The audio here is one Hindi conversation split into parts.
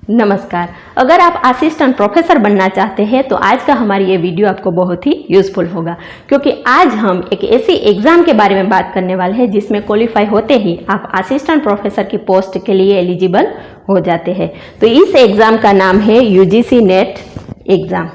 नमस्कार। अगर आप असिस्टेंट प्रोफेसर बनना चाहते हैं तो आज का हमारी ये वीडियो आपको बहुत ही यूज़फुल होगा, क्योंकि आज हम एक ऐसी एग्ज़ाम के बारे में बात करने वाले हैं जिसमें क्वालिफाई होते ही आप असिस्टेंट प्रोफेसर की पोस्ट के लिए एलिजिबल हो जाते हैं। तो इस एग्ज़ाम का नाम है यूजीसी नेट एग्ज़ाम।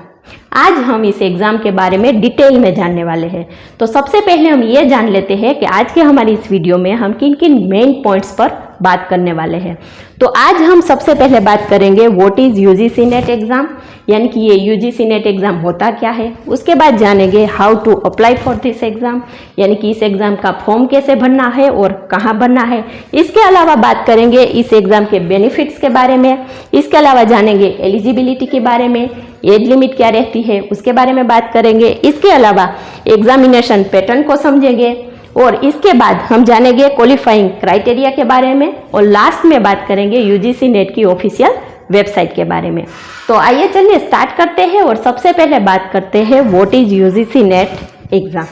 आज हम इस एग्ज़ाम के बारे में डिटेल में जानने वाले हैं। तो सबसे पहले हम ये जान लेते हैं कि आज के हमारी इस वीडियो में हम किन किन मेन पॉइंट्स पर बात करने वाले हैं। तो आज हम सबसे पहले बात करेंगे what is UGC net exam, यानी कि ये यूजीसी नेट एग्ज़ाम होता क्या है। उसके बाद जानेंगे how to apply for this exam, यानी कि इस एग्ज़ाम का फॉर्म कैसे भरना है और कहाँ भरना है। इसके अलावा बात करेंगे इस एग्ज़ाम के बेनिफिट्स के बारे में। इसके अलावा जानेंगे एलिजिबिलिटी के बारे में, एज लिमिट क्या रहती है उसके बारे में बात करेंगे। इसके अलावा एग्जामिनेशन पैटर्न को समझेंगे और इसके बाद हम जानेंगे क्वालिफाइंग क्राइटेरिया के बारे में और लास्ट में बात करेंगे यूजीसी नेट की ऑफिशियल वेबसाइट के बारे में। तो आइए चलिए स्टार्ट करते हैं और सबसे पहले बात करते हैं what is UGC net exam.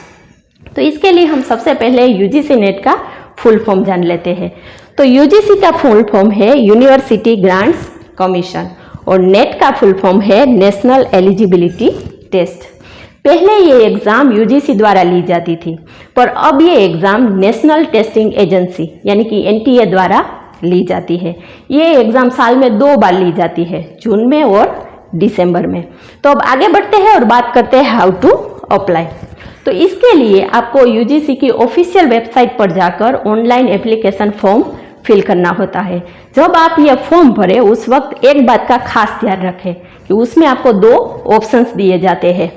तो इसके लिए हम सबसे पहले यूजीसी नेट का फुल फॉर्म जान लेते हैं। तो यूजीसी का फुल फॉर्म है यूनिवर्सिटी ग्रांट्स कमीशन और नेट का फुल फॉर्म है नेशनल एलिजिबिलिटी टेस्ट। पहले ये एग्ज़ाम यूजीसी द्वारा ली जाती थी, पर अब ये एग्ज़ाम नेशनल टेस्टिंग एजेंसी यानी कि एनटीए द्वारा ली जाती है। ये एग्ज़ाम साल में 2 बार ली जाती है, जून में और दिसंबर में। तो अब आगे बढ़ते हैं और बात करते हैं हाउ टू अप्लाई। तो इसके लिए आपको यूजीसी की ऑफिशियल वेबसाइट पर जाकर ऑनलाइन एप्लीकेशन फॉर्म फिल करना होता है। जब आप ये फॉर्म भरें उस वक्त एक बात का खास ध्यान रखें कि उसमें आपको 2 ऑप्शंस दिए जाते हैं,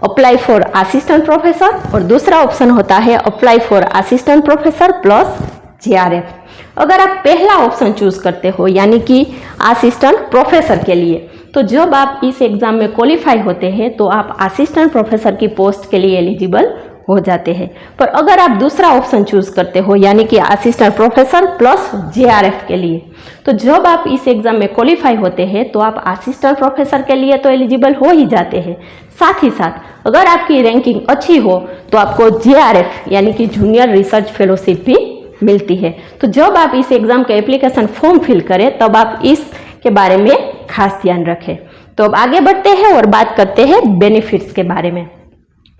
अप्लाई फॉर असिस्टेंट प्रोफेसर और दूसरा ऑप्शन होता है apply for assistant professor plus JRF. अगर आप पहला ऑप्शन चूज करते हो यानी कि असिस्टेंट प्रोफेसर के लिए, तो जब आप इस एग्ज़ाम में क्वालिफाई होते हैं तो आप असिस्टेंट प्रोफेसर की पोस्ट के लिए एलिजिबल हो जाते हैं। पर अगर आप दूसरा ऑप्शन चूज करते हो यानी कि असिस्टेंट प्रोफेसर प्लस जेआरएफ के लिए, तो जब आप इस एग्ज़ाम में क्वालिफाई होते हैं तो आप असिस्टेंट प्रोफेसर के लिए तो एलिजिबल हो ही जाते हैं, साथ ही साथ अगर आपकी रैंकिंग अच्छी हो तो आपको जेआरएफ यानी कि जूनियर रिसर्च फेलोशिप भी मिलती है। तो जब आप इस एग्ज़ाम का एप्लीकेशन फॉर्म फिल करें तब आप इसके बारे में खास ध्यान रखें। तो अब आगे बढ़ते हैं और बात करते हैं बेनिफिट्स के बारे में।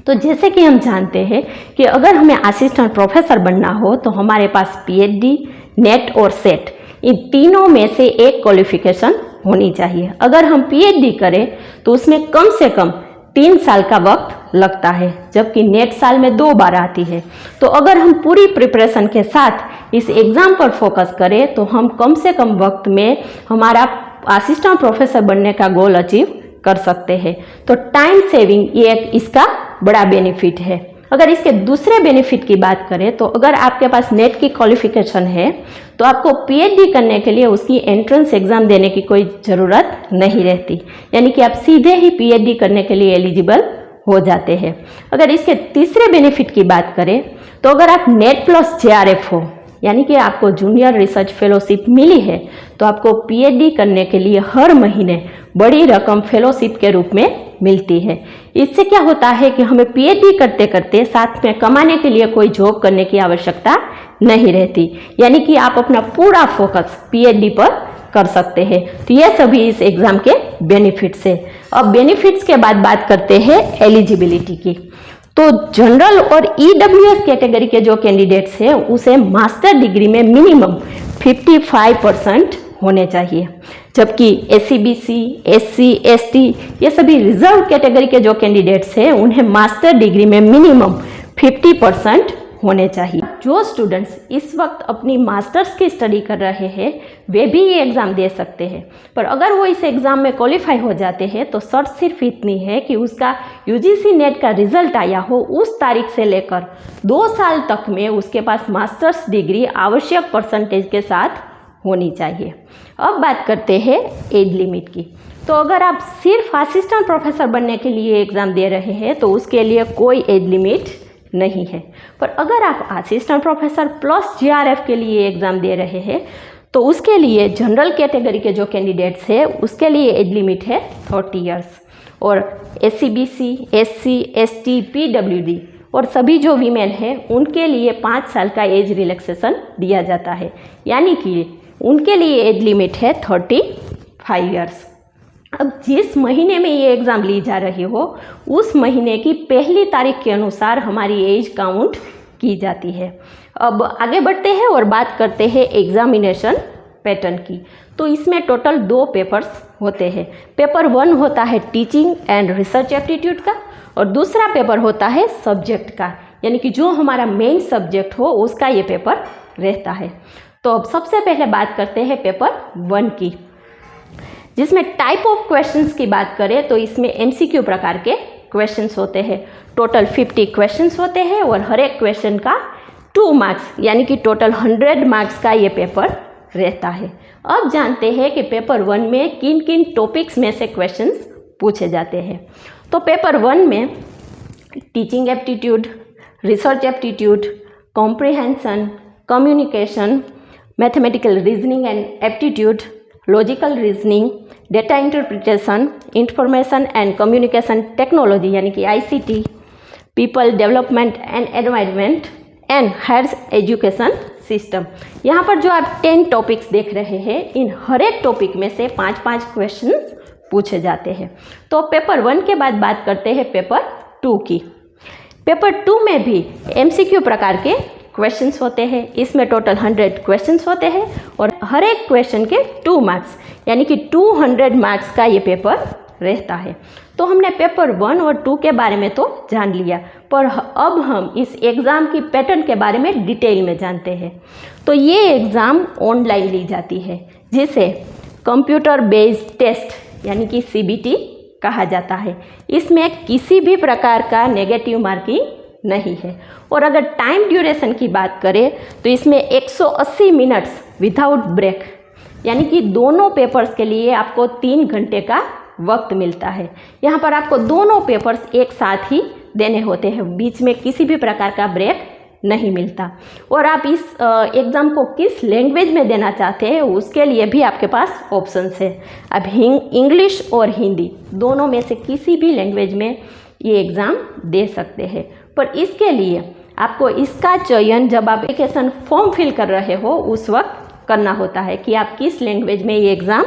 तो जैसे कि हम जानते हैं कि अगर हमें असिस्टेंट प्रोफेसर बनना हो तो हमारे पास पीएचडी, नेट और सेट इन तीनों में से एक क्वालिफिकेशन होनी चाहिए। अगर हम पीएचडी करें तो उसमें कम से कम 3 साल का वक्त लगता है, जबकि नेट साल में 2 बार आती है। तो अगर हम पूरी प्रिपरेशन के साथ इस एग्ज़ाम पर फोकस करें तो हम कम से कम वक्त में हमारा असिस्टेंट प्रोफेसर बनने का गोल अचीव कर सकते हैं। तो टाइम सेविंग ये एक इसका बड़ा बेनिफिट है। अगर इसके दूसरे बेनिफिट की बात करें तो अगर आपके पास नेट की क्वालिफिकेशन है तो आपको पीएचडी करने के लिए उसकी एंट्रेंस एग्ज़ाम देने की कोई ज़रूरत नहीं रहती, यानी कि आप सीधे ही पीएचडी करने के लिए एलिजिबल हो जाते हैं। अगर इसके तीसरे बेनिफिट की बात करें तो अगर आप नेट प्लस जेआरएफ हो यानी कि आपको जूनियर रिसर्च फेलोशिप मिली है तो आपको पीएचडी करने के लिए हर महीने बड़ी रकम फेलोशिप के रूप में मिलती है। इससे क्या होता है कि हमें पीएचडी करते करते साथ में कमाने के लिए कोई जॉब करने की आवश्यकता नहीं रहती, यानी कि आप अपना पूरा फोकस पीएचडी पर कर सकते हैं। तो ये सभी इस एग्ज़ाम के बेनिफिट्स है। अब बेनिफिट्स के बाद बात करते हैं एलिजिबिलिटी की। तो जनरल और ईडब्ल्यूएस कैटेगरी के जो कैंडिडेट्स हैं उसे मास्टर डिग्री में मिनिमम 55% होने चाहिए, जबकि एससीबीसी, एससी, एसटी ये सभी रिजर्व कैटेगरी के जो कैंडिडेट्स हैं उन्हें मास्टर डिग्री में मिनिमम 50% होने चाहिए। जो स्टूडेंट्स इस वक्त अपनी मास्टर्स की स्टडी कर रहे हैं वे भी ये एग्ज़ाम दे सकते हैं, पर अगर वो इस एग्ज़ाम में क्वालिफाई हो जाते हैं तो शर्त सिर्फ इतनी है कि उसका यूजीसी नेट का रिजल्ट आया हो उस तारीख से लेकर 2 साल तक में उसके पास मास्टर्स डिग्री आवश्यक परसेंटेज के साथ होनी चाहिए। अब बात करते हैं एज लिमिट की। तो अगर आप सिर्फ असिस्टेंट प्रोफेसर बनने के लिए एग्ज़ाम दे रहे हैं तो उसके लिए कोई एज लिमिट नहीं है, पर अगर आप असिस्टेंट प्रोफेसर प्लस जेआरएफ के लिए एग्ज़ाम दे रहे हैं तो उसके लिए जनरल कैटेगरी के जो कैंडिडेट्स हैं उसके लिए एज लिमिट है 30 इयर्स और एससीबीसी, एससी, एसटी, पीडब्ल्यूडी और सभी जो वीमेन हैं उनके लिए 5 साल का एज रिलैक्सेशन दिया जाता है, यानी कि उनके लिए एज लिमिट है 35 5 ईयर्स। अब जिस महीने में ये एग्ज़ाम ली जा रही हो उस महीने की पहली तारीख के अनुसार हमारी एज काउंट की जाती है। अब आगे बढ़ते हैं और बात करते हैं एग्जामिनेशन पैटर्न की। तो इसमें टोटल 2 पेपर्स होते हैं। पेपर 1 होता है टीचिंग एंड रिसर्च एप्टीट्यूड का और दूसरा पेपर होता है सब्जेक्ट का, यानी कि जो हमारा मेन सब्जेक्ट हो उसका ये पेपर रहता है। तो अब सबसे पहले बात करते हैं पेपर 1 की, जिसमें टाइप ऑफ क्वेश्चंस की बात करें तो इसमें एमसीक्यू प्रकार के क्वेश्चंस होते हैं। टोटल 50 क्वेश्चंस होते हैं और हर एक क्वेश्चन का 2 मार्क्स यानी कि टोटल 100 मार्क्स का ये पेपर रहता है। अब जानते हैं कि पेपर 1 में किन किन टॉपिक्स में से क्वेश्चंस पूछे जाते हैं। तो पेपर 1 में teaching aptitude, research aptitude, comprehension, communication, mathematical reasoning and aptitude, logical reasoning, data interpretation, information and communication technology यानी कि ICT, people development and environment and higher education system. यहाँ पर जो आप 10 टॉपिक्स देख रहे हैं, इन हर एक टॉपिक में से 5-5 क्वेश्चन पूछे जाते हैं। तो पेपर 1 के बाद बात करते हैं पेपर 2 की। पेपर 2 में भी MCQ प्रकार के क्वेश्चंस होते हैं। इसमें टोटल 100 क्वेश्चंस होते हैं और हर एक क्वेश्चन के 2 मार्क्स यानी कि 200 मार्क्स का ये पेपर रहता है। तो हमने पेपर 1 और 2 के बारे में तो जान लिया, पर अब हम इस एग्ज़ाम की पैटर्न के बारे में डिटेल में जानते हैं। तो ये एग्ज़ाम ऑनलाइन ली जाती है, जिसे कंप्यूटर बेस्ड टेस्ट यानी कि CBT कहा जाता है। इसमें किसी भी प्रकार का नेगेटिव मार्किंग नहीं है। और अगर टाइम ड्यूरेशन की बात करें तो इसमें 180 मिनट्स विदाउट ब्रेक यानी कि दोनों पेपर्स के लिए आपको 3 घंटे का वक्त मिलता है। यहाँ पर आपको दोनों पेपर्स एक साथ ही देने होते हैं, बीच में किसी भी प्रकार का ब्रेक नहीं मिलता। और आप इस एग्ज़ाम को किस लैंग्वेज में देना चाहते हैं उसके लिए भी आपके पास ऑप्शंस है। अब इंग्लिश और हिंदी दोनों में से किसी भी लैंग्वेज में ये एग्ज़ाम दे सकते हैं, पर इसके लिए आपको इसका चयन जब आप एप्लीकेशन फॉर्म फिल कर रहे हो उस वक्त करना होता है कि आप किस लैंग्वेज में ये एग्ज़ाम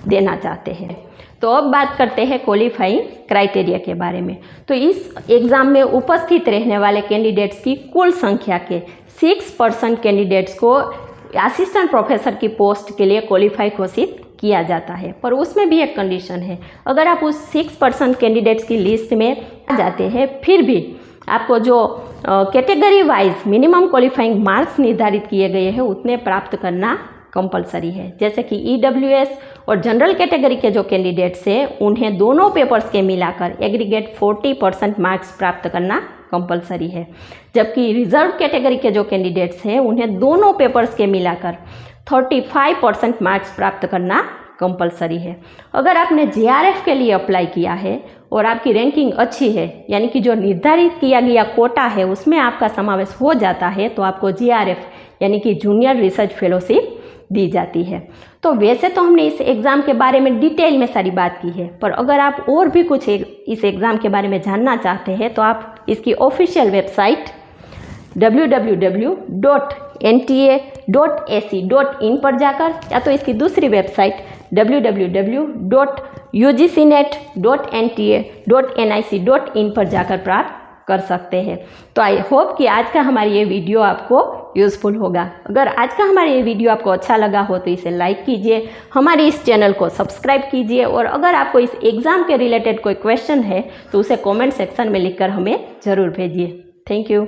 देना चाहते हैं। तो अब बात करते हैं क्वालिफाइंग क्राइटेरिया के बारे में। तो इस एग्ज़ाम में उपस्थित रहने वाले कैंडिडेट्स की कुल संख्या के 6% कैंडिडेट्स को असिस्टेंट प्रोफेसर की पोस्ट के लिए क्वालिफाई घोषित किया जाता है, पर उसमें भी एक कंडीशन है। अगर आप उस 6% कैंडिडेट्स की लिस्ट में आ जाते हैं फिर भी आपको जो category wise minimum qualifying marks निर्धारित किए गए हैं उतने प्राप्त करना कंपलसरी है। जैसे कि EWS और जनरल कैटेगरी के जो कैंडिडेट्स हैं उन्हें दोनों पेपर्स के मिलाकर एग्रीगेट 40% मार्क्स प्राप्त करना कंपलसरी है, जबकि रिजर्व कैटेगरी के जो कैंडिडेट्स हैं उन्हें दोनों पेपर्स के मिलाकर 35% मार्क्स प्राप्त करना कंपलसरी है। अगर आपने JRF के लिए अप्लाई किया है और आपकी रैंकिंग अच्छी है यानी कि जो निर्धारित किया गया कोटा है उसमें आपका समावेश हो जाता है तो आपको JRF यानी कि जूनियर रिसर्च फेलोशिप दी जाती है। तो वैसे तो हमने इस एग्ज़ाम के बारे में डिटेल में सारी बात की है, पर अगर आप और भी कुछ इस एग्ज़ाम के बारे में जानना चाहते हैं तो आप इसकी ऑफिशियल वेबसाइट www.nta.ac.in पर जाकर या तो इसकी दूसरी वेबसाइट www.ugcnet.nta.nic.in पर जाकर प्राप्त कर सकते हैं। तो आई होप कि आज का हमारी ये वीडियो आपको यूज़फुल होगा। अगर आज का हमारा ये वीडियो आपको अच्छा लगा हो तो इसे लाइक कीजिए, हमारे इस चैनल को सब्सक्राइब कीजिए और अगर आपको इस एग्ज़ाम के रिलेटेड कोई क्वेश्चन है तो उसे कमेंट सेक्शन में लिखकर हमें ज़रूर भेजिए। Thank you.